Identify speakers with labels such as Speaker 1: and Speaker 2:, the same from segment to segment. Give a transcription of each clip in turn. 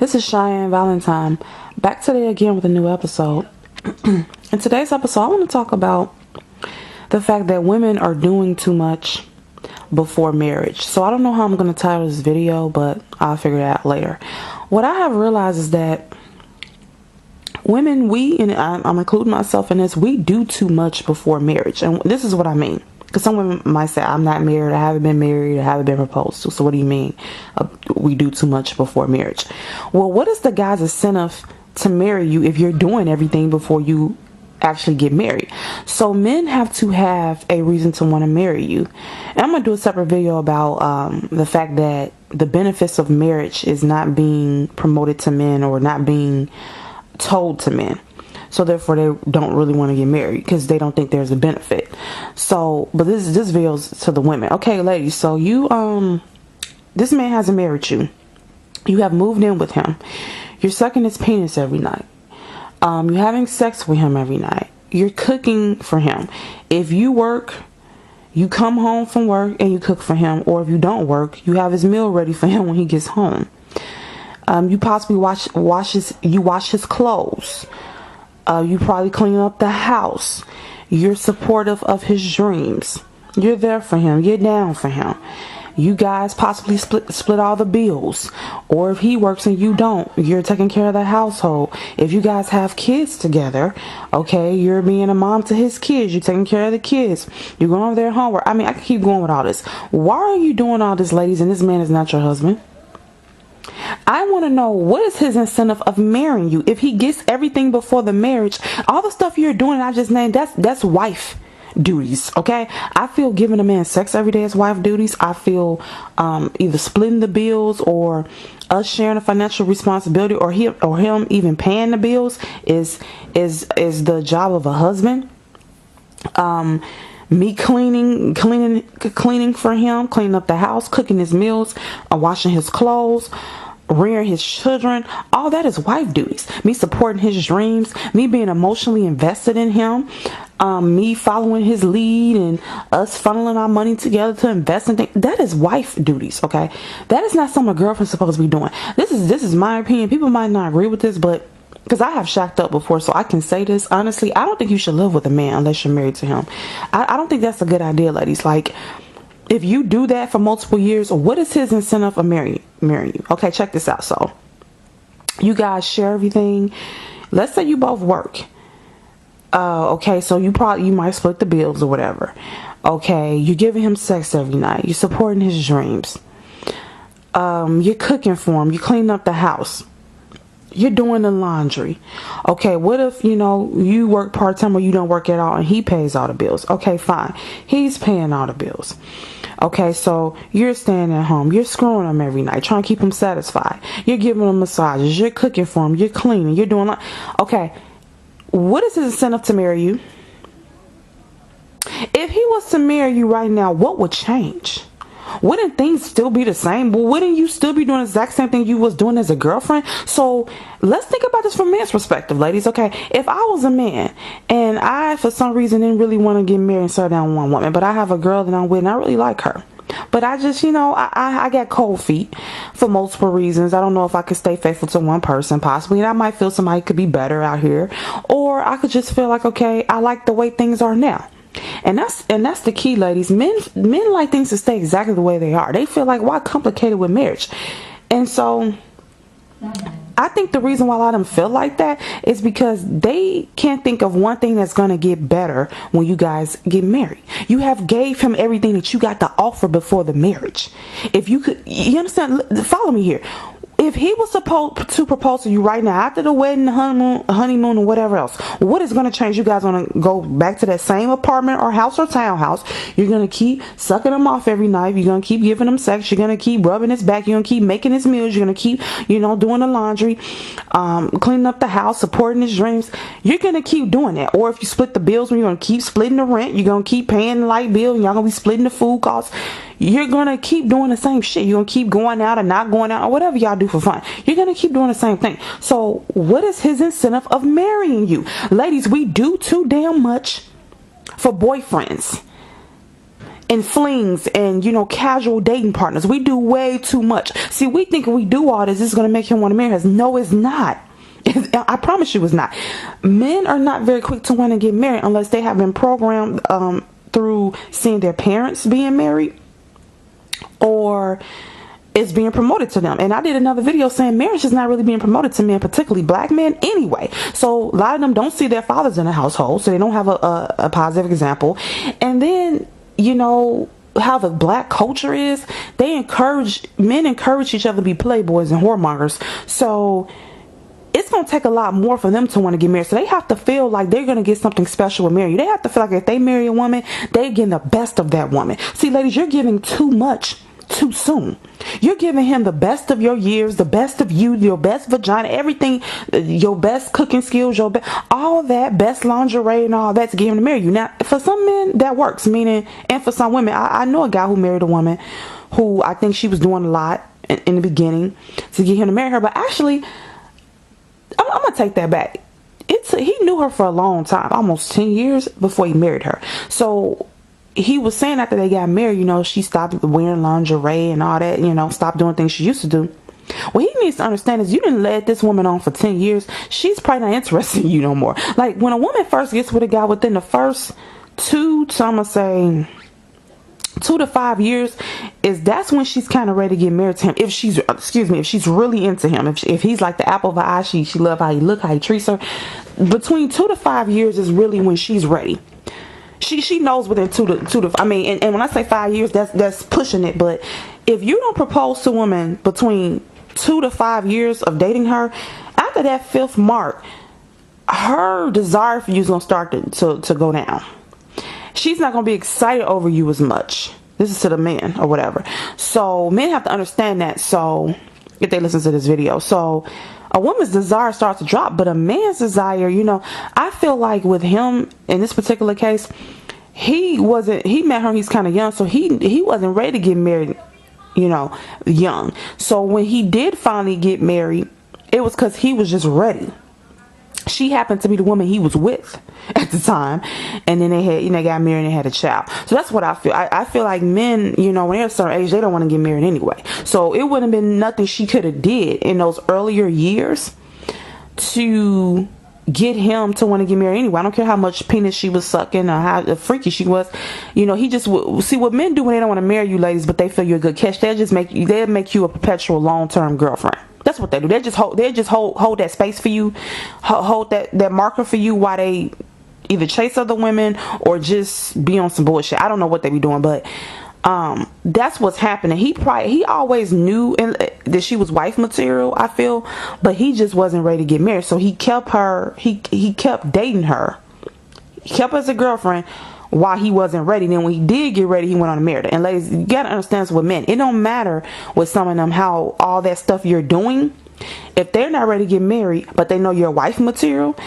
Speaker 1: This is Cheyenne Valentine, back today again with a new episode. In today's episode, I want to talk about the fact that women are doing too much before marriage. So I don't know how I'm going to title this video, but I'll figure it out later. What I have realized is that women, and I'm including myself in this, we do too much before marriage. And this is what I mean. Because some women might say, I'm not married, I haven't been married, I haven't been proposed to. So what do you mean we do too much before marriage? Well, what is the guy's incentive to marry you if you're doing everything before you actually get married? So men have to have a reason to want to marry you. And I'm going to do a separate video about the fact that the benefits of marriage is not being promoted to men or not being told to men. So therefore they don't really want to get married because they don't think there's a benefit. So, but this video's to the women. Okay, ladies, so you this man hasn't married you. You have moved in with him. You're sucking his penis every night. You're having sex with him every night. You're cooking for him. If you work, you come home from work and you cook for him. Or if you don't work, you have his meal ready for him when he gets home. You possibly wash his clothes. You probably clean up the house. You're supportive of his dreams. You're there for him. You're down for him. You guys possibly split all the bills. Or if he works and you don't, you're taking care of the household. If you guys have kids together, okay, you're being a mom to his kids. You're taking care of the kids. You're going over their homework. I mean, I can keep going with all this. Why are you doing all this, ladies, and this man is not your husband? I want to know, what is his incentive of marrying you? If he gets everything before the marriage, all the stuff you're doing I just named, that's wife duties, okay? I feel giving a man sex every day is wife duties. I feel either splitting the bills or us sharing a financial responsibility or him even paying the bills is the job of a husband. Me cleaning for him, cleaning up the house, cooking his meals, washing his clothes, rearing his children, all that is wife duties. Me supporting his dreams, me being emotionally invested in him, me following his lead, and us funneling our money together to invest in things. That is wife duties, okay? That is not something a girlfriend's supposed to be doing. This is my opinion. People might not agree with this, but because I have shacked up before, so I can say this honestly, I don't think you should live with a man unless you're married to him. I don't think that's a good idea, ladies. Like, if you do that for multiple years, what is his incentive of marrying you? Okay, check this out. So you guys share everything. Let's say you both work. Okay, so you might split the bills or whatever. Okay, you're giving him sex every night. You're supporting his dreams. You're cooking for him. You're cleaning up the house. You're doing the laundry. Okay, what if, you work part-time or you don't work at all and he pays all the bills? Okay, fine. He's paying all the bills. Okay, so you're staying at home. You're screwing him every night, trying to keep him satisfied. You're giving him massages. You're cooking for him. You're cleaning. You're doing... Okay, what is his incentive to marry you? If he was to marry you right now, what would change? Wouldn't things still be the same? Well, wouldn't you still be doing the exact same thing you was doing as a girlfriend? So let's think about this from a man's perspective, ladies. Okay, if I was a man and I, for some reason, didn't really want to get married and settle down with one woman, but I have a girl that I'm with and I really like her, but I just, I got cold feet for multiple reasons. I don't know if I could stay faithful to one person, possibly, and I might feel somebody could be better out here, or I could just feel like, okay, I like the way things are now. And that's the key, ladies. Men like things to stay exactly the way they are. They feel like, why complicate it with marriage? And so I think the reason why a lot of them feel like that is because they can't think of one thing that's going to get better when you guys get married. You have gave him everything that you got to offer before the marriage. If you could, you understand? Follow me here. If he was supposed to propose to you right now after the wedding, honeymoon, or whatever else, what is going to change? You guys want to go back to that same apartment or house or townhouse. You're going to keep sucking him off every night. You're going to keep giving him sex. You're going to keep rubbing his back. You're going to keep making his meals. You're going to keep, doing the laundry, cleaning up the house, supporting his dreams. You're going to keep doing that. Or if you split the bills, you're going to keep splitting the rent. You're going to keep paying the light bill, and y'all going to be splitting the food costs. You're going to keep doing the same shit. You're going to keep going out and not going out or whatever y'all do for fun. You're going to keep doing the same thing. So what is his incentive of marrying you? Ladies, we do too damn much for boyfriends. and flings and, casual dating partners. We do way too much. See, we think if we do all this is going to make him want to marry us. No, it's not. I promise you it's not. Men are not very quick to want to get married unless they have been programmed through seeing their parents being married, or it's being promoted to them. And I did another video saying marriage is not really being promoted to men, particularly black men anyway. So a lot of them don't see their fathers in the household, so they don't have a positive example. And then, how the black culture is, men encourage each other to be playboys and whoremongers. So it's going to take a lot more for them to want to get married. So they have to feel like they're going to get something special with marriage. They have to feel like if they marry a woman, they're getting the best of that woman. See, ladies, you're giving too much too soon. You're giving him the best of your years, the best of you, your best vagina, everything, your best cooking skills, all that, best lingerie and all that to get him to marry you. Now, for some men, that works, meaning, and for some women, I know a guy who married a woman who I think she was doing a lot in the beginning to get him to marry her, but actually, I'm going to take that back. He knew her for a long time, almost 10 years before he married her. So he was saying after they got married, she stopped wearing lingerie and all that, stopped doing things she used to do. What he needs to understand is you didn't let this woman on for 10 years. She's probably not interested in you no more. Like when a woman first gets with a guy, within the first 2 to 5 years, that's when she's kind of ready to get married to him. If she's really into him, if he's like the apple of her eye, she love how he look, how he treats her. Between 2 to 5 years is really when she's ready. She knows within and when I say 5 years, that's pushing it. But if you don't propose to a woman between 2 to 5 years of dating her, after that 5th mark, her desire for you is gonna start to go down. She's not gonna be excited over you as much. This is to the men or whatever. So men have to understand that. So if they listen to this video, so a woman's desire starts to drop, but a man's desire, I feel like with him in this particular case, he met her, he's kind of young, so he wasn't ready to get married, young. So when he did finally get married, it was because he was just ready. She happened to be the woman he was with at the time, and then they got married and had a child. So that's what I feel. I feel like men, when they're a certain age, they don't want to get married anyway. So it wouldn't have been nothing she could have did in those earlier years to get him to want to get married anyway. I don't care how much penis she was sucking or how freaky she was. He just see what men do when they don't want to marry you, ladies, but they feel you're a good catch. They'll make you a perpetual long-term girlfriend. That's what they do. They just hold that space for you, hold that marker for you while they either chase other women or just be on some bullshit. I don't know what they be doing, but that's what's happening. He always knew that she was wife material, I feel, but he just wasn't ready to get married. So he kept her. He kept dating her. He kept her as a girlfriend while he wasn't ready. Then when he did get ready, he went on and married her. And ladies, you gotta understand with men, it don't matter with some of them how all that stuff you're doing, if they're not ready to get married but they know you're wife material,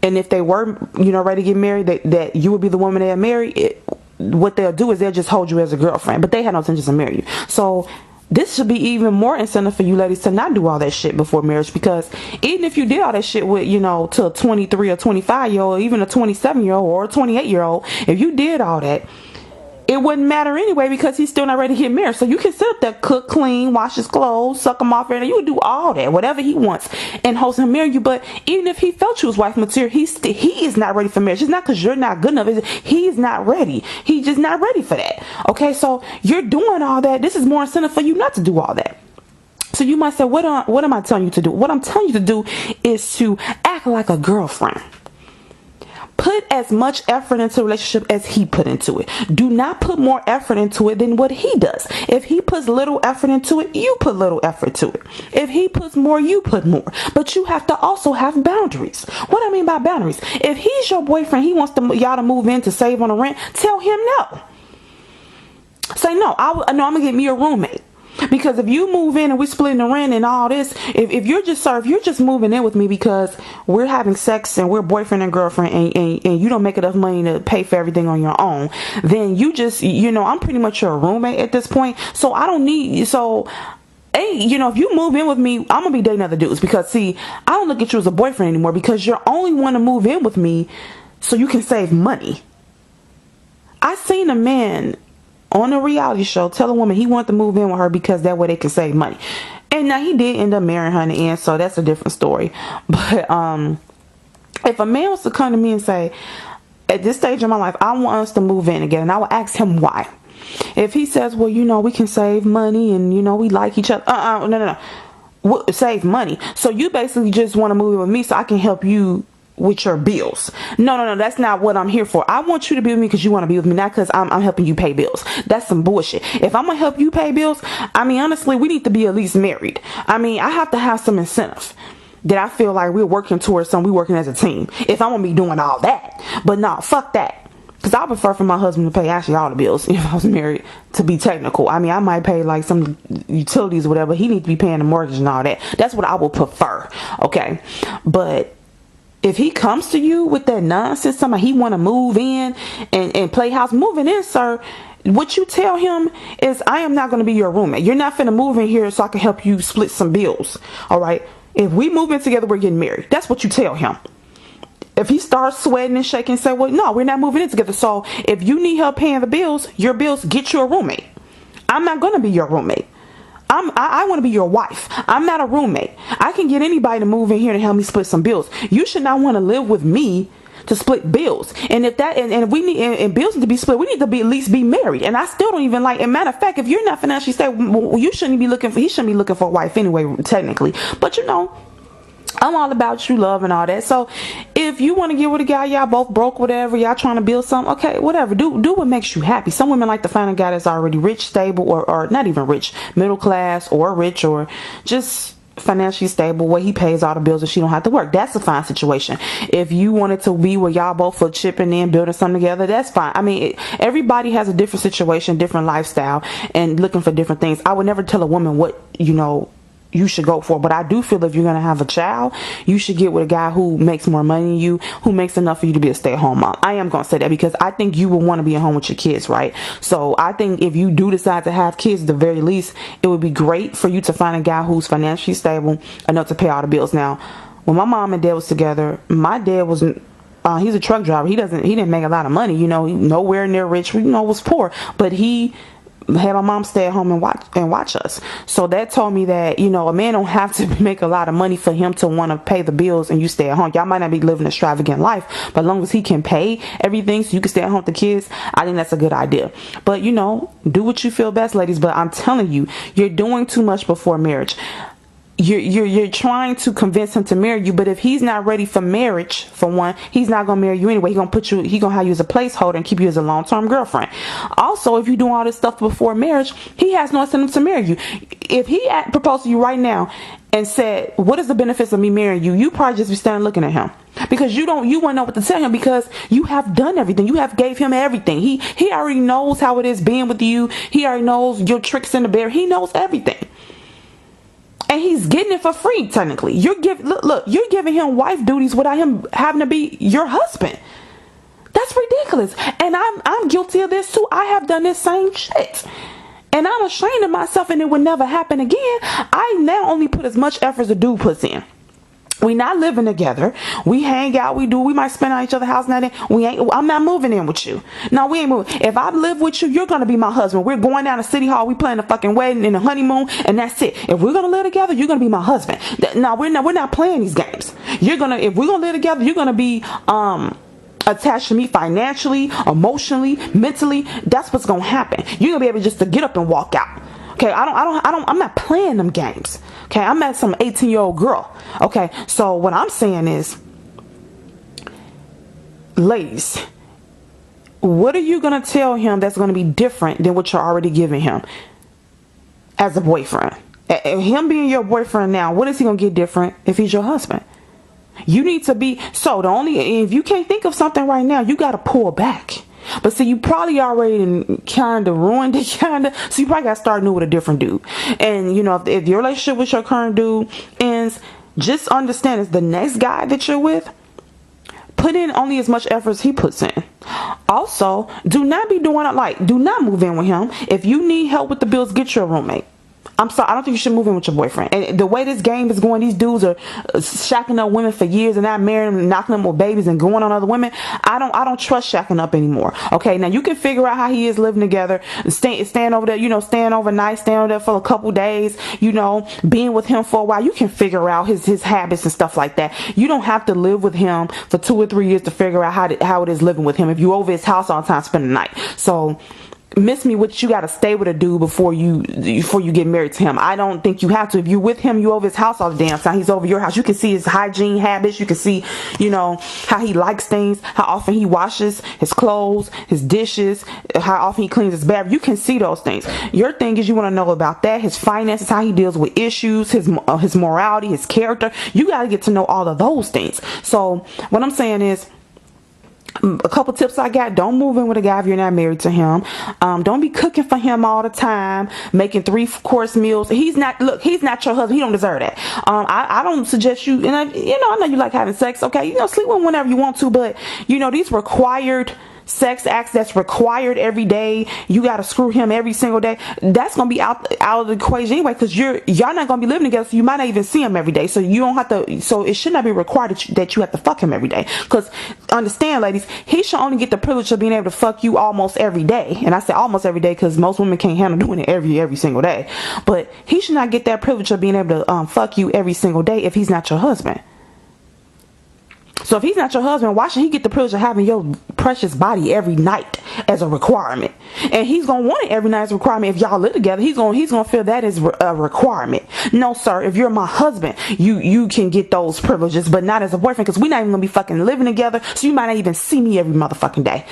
Speaker 1: and if they were ready to get married, that you would be the woman they'll marry, what they'll do is they'll just hold you as a girlfriend, but they had no intention to marry you. So this should be even more incentive for you ladies to not do all that shit before marriage, because even if you did all that shit with, to a 23 or 25-year-old, even a 27-year-old or a 28-year-old, if you did all that, it wouldn't matter anyway, because he's still not ready to get married. So you can sit up there, cook, clean, wash his clothes, suck him off, and you would do all that, whatever he wants, and host him marry you. But even if he felt you was wife material, he is not ready for marriage. It's not because you're not good enough. He's not ready. He's just not ready for that. Okay, so you're doing all that. This is more incentive for you not to do all that. So you might say, what am I telling you to do? What I'm telling you to do is to act like a girlfriend. Put as much effort into a relationship as he put into it. Do not put more effort into it than what he does. If he puts little effort into it, you put little effort to it. If he puts more, you put more. But you have to also have boundaries. What I mean by boundaries, if he's your boyfriend, he wants y'all to move in to save on the rent, tell him no. Say no, I'm gonna get me a roommate. Because if you move in and we're splitting the rent and all this, if you're just moving in with me because we're having sex and we're boyfriend and girlfriend, and you don't make enough money to pay for everything on your own, then you just, I'm pretty much your roommate at this point. So I don't need, if you move in with me, I'm gonna be dating other dudes, because see, I don't look at you as a boyfriend anymore, because you're only want to move in with me so you can save money. I seen a man on a reality show tell a woman he wanted to move in with her because that way they can save money. And now he did end up marrying her in the end, so that's a different story. But if a man was to come to me and say, at this stage of my life, I want us to move in together, and I would ask him why. If he says, well, we can save money and we like each other, no. Save money. So you basically just want to move in with me so I can help you with your bills. No, that's not what I'm here for. I want you to be with me because you want to be with me, not because I'm helping you pay bills. That's some bullshit. If I'm gonna help you pay bills, honestly, we need to be at least married. I have to have some incentive that I feel like we're working towards something. We're working as a team. If I'm gonna be doing all that, but no, fuck that. Because I prefer for my husband to pay actually all the bills if I was married, to be technical. I might pay like some utilities or whatever. He needs to be paying the mortgage and all that. That's what I would prefer. Okay. But if he comes to you with that nonsense, somebody he want to move in and play house, moving in, sir, what you tell him is, I am not going to be your roommate. You're not finna move in here so I can help you split some bills. All right. If we move in together, we're getting married. That's what you tell him. If he starts sweating and shaking and say, well, no, we're not moving in together. So if you need help paying the bills, your bills, get you a roommate. I'm not going to be your roommate. I want to be your wife. I'm not a roommate. I can get anybody to move in here to help me split some bills. You should not want to live with me to split bills. And if that, and if we need, and bills need to be split, we need to be at least be married. And I still don't even like, and matter of fact, if you're not financially stable, he shouldn't be looking for a wife anyway, technically. But I'm all about true love and all that. So if you want to get with a guy, y'all both broke, whatever, y'all trying to build something, okay, whatever, do what makes you happy. Some women like to find a guy that's already rich, stable, or not even rich, middle class, or rich, or just financially stable, where he pays all the bills and she don't have to work. That's a fine situation. If you wanted to be where y'all both are chipping in, building something together, that's fine. Everybody has a different situation, different lifestyle, and looking for different things. I would never tell a woman what you should go for, but I do feel if you're gonna have a child, you should get with a guy who makes more money than you, who makes enough for you to be a stay-at-home mom. I am gonna say that because I think you will want to be at home with your kids, right? So I think if you do decide to have kids, at the very least, it would be great for you to find a guy who's financially stable enough to pay all the bills. Now, when my mom and dad was together, my dad was he's a truck driver. He didn't make a lot of money, nowhere near rich, was poor, but he had my mom stay at home and watch us. So that told me that a man don't have to make a lot of money for him to want to pay the bills and you stay at home. Y'all might not be living an extravagant life, but as long as he can pay everything so you can stay at home with the kids, I think that's a good idea. But do what you feel best, ladies. But I'm telling you, you're doing too much before marriage. You're trying to convince him to marry you, but if he's not ready for marriage, for one, he's not gonna marry you anyway. He gonna have you as a placeholder and keep you as a long-term girlfriend. Also, if you're doing all this stuff before marriage, he has no incentive to marry you. If he proposed to you right now and said, what is the benefits of me marrying you, you probably just be standing looking at him because you wouldn't know what to tell him because you have done everything. You have gave him everything. He already knows how it is being with you. He already knows your tricks in the bed. He knows everything. And he's getting it for free, technically. You're giving him wife duties without him having to be your husband. That's ridiculous. And I'm guilty of this too. I have done this same shit. And I'm ashamed of myself and it would never happen again. I now only put as much effort as a dude puts in. We not living together. We hang out. We might spend on each other's house now. I'm not moving in with you. No, we ain't moving. If I live with you, you're going to be my husband. We're going down to City Hall. We planning a fucking wedding and a honeymoon and that's it. If we're going to live together, you're going to be my husband. No, we're not playing these games. If we're going to live together, you're going to be, attached to me financially, emotionally, mentally. That's what's going to happen. You're going to be able just to get up and walk out. Okay, I'm not playing them games. Okay, I'm not some 18-year-old girl. Okay, so what I'm saying is, ladies, what are you going to tell him that's going to be different than what you're already giving him as a boyfriend? Him being your boyfriend now, what is he going to get different if he's your husband? You need to be, if you can't think of something right now, you got to pull back. But see, you probably already kind of ruined it, so you probably got to start new with a different dude. And, if your relationship with your current dude ends, just understand it's the next guy that you're with. Put in only as much effort as he puts in. Also, do not move in with him. If you need help with the bills, get your roommate. I'm sorry, I don't think you should move in with your boyfriend. And the way this game is going, these dudes are shacking up women for years and not marrying them, knocking them with babies and going on other women. I don't trust shacking up anymore. Okay, now you can figure out how he is living together, staying over there, staying overnight, staying over there for a couple days, being with him for a while. You can figure out his habits and stuff like that. You don't have to live with him for 2 or 3 years to figure out how it is living with him. If you over his house all the time, spend the night. So miss me with, you got to stay with a dude before you get married to him. I don't think you have to. If you're with him, you over his house all the damn time. He's over your house. You can see his hygiene habits. You can see, how he likes things, how often he washes his clothes, his dishes, how often he cleans his bathroom. You can see those things. Your thing is, you want to know about that, his finances, how he deals with issues, his morality, his character. You got to get to know all of those things. So what I'm saying is, a couple tips I got: don't move in with a guy if you're not married to him. Don't be cooking for him all the time, making 3-course meals. He's not your husband. He don't deserve that. I don't suggest you, and I know you like having sex. Okay, sleep with him whenever you want to, but these required sex acts that's required every day, you got to screw him every single day, that's gonna be out of the equation anyway, because y'all not gonna be living together, so you might not even see him every day. So you don't have to, so it should not be required that you have to fuck him every day. Because understand, ladies, he should only get the privilege of being able to fuck you almost every day. And I say almost every day because most women can't handle doing it every single day. But he should not get that privilege of being able to fuck you every single day if he's not your husband. So if he's not your husband, why should he get the privilege of having your precious body every night as a requirement? And he's gonna want it every night as a requirement. If y'all live together, he's gonna feel that as a requirement. No, sir. If you're my husband, you can get those privileges, but not as a boyfriend, because we're not even gonna be fucking living together. So you might not even see me every motherfucking day.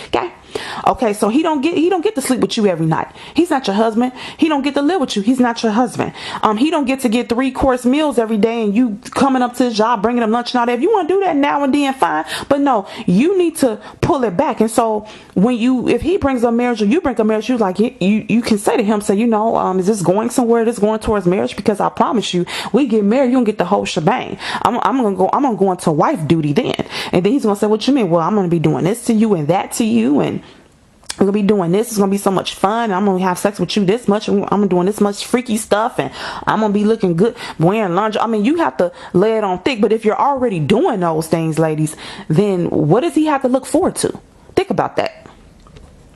Speaker 1: Okay, so he don't get to sleep with you every night. He's not your husband. He don't get to live with you. He's not your husband. He don't get to get 3-course meals every day and you coming up to his job bringing him lunch and all that. If you want to do that now and then, fine, but no, you need to pull it back. And so if he brings a marriage or you bring a marriage, you like you can say to him, say, is this going somewhere? Is this going towards marriage? Because I promise you, we get married, you don't get the whole shebang. I'm gonna go into wife duty then. And then he's gonna say, what you mean? Well, I'm gonna be doing this to you and that to you, and we're gonna be doing this. It's gonna be so much fun. I'm gonna have sex with you this much. I'm doing this much freaky stuff, and I'm gonna be looking good wearing lingerie. I mean, you have to lay it on thick. But if you're already doing those things, ladies, then what does he have to look forward to? Think about that.